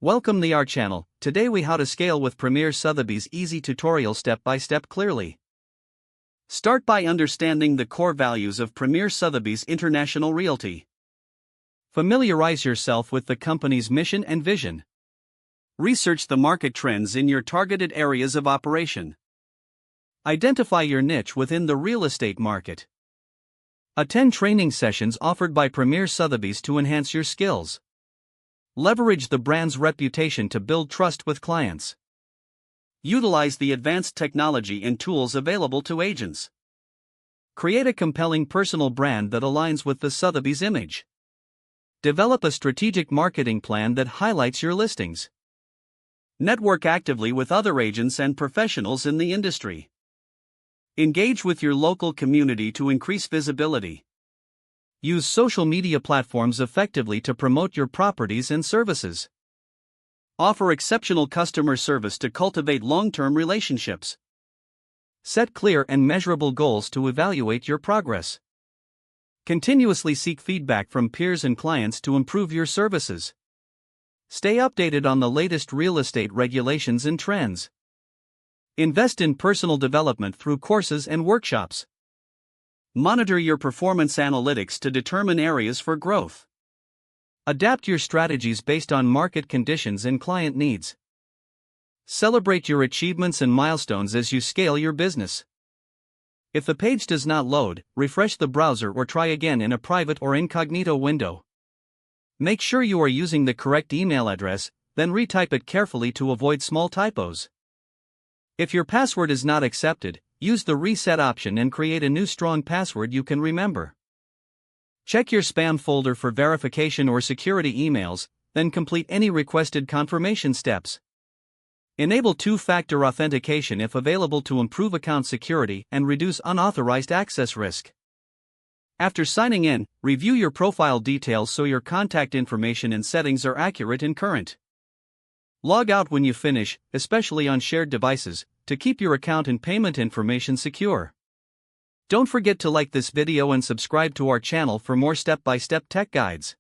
Welcome to our channel. Today we how to scale with Premier Sotheby's easy tutorial step by step clearly. Start by understanding the core values of Premier Sotheby's International Realty. Familiarize yourself with the company's mission and vision. Research the market trends in your targeted areas of operation. Identify your niche within the real estate market. Attend training sessions offered by Premier Sotheby's to enhance your skills. Leverage the brand's reputation to build trust with clients. Utilize the advanced technology and tools available to agents. Create a compelling personal brand that aligns with the Sotheby's image. Develop a strategic marketing plan that highlights your listings. Network actively with other agents and professionals in the industry. Engage with your local community to increase visibility. Use social media platforms effectively to promote your properties and services. Offer exceptional customer service to cultivate long-term relationships. Set clear and measurable goals to evaluate your progress. Continuously seek feedback from peers and clients to improve your services. Stay updated on the latest real estate regulations and trends. Invest in personal development through courses and workshops. Monitor your performance analytics to determine areas for growth. Adapt your strategies based on market conditions and client needs. Celebrate your achievements and milestones as you scale your business. If the page does not load, refresh the browser or try again in a private or incognito window. Make sure you are using the correct email address, then retype it carefully to avoid small typos. If your password is not accepted, use the reset option and create a new strong password you can remember. Check your spam folder for verification or security emails, then complete any requested confirmation steps. Enable two-factor authentication if available to improve account security and reduce unauthorized access risk. After signing in, review your profile details so your contact information and settings are accurate and current. Log out when you finish, especially on shared devices, to keep your account and payment information secure. Don't forget to like this video and subscribe to our channel for more step-by-step tech guides.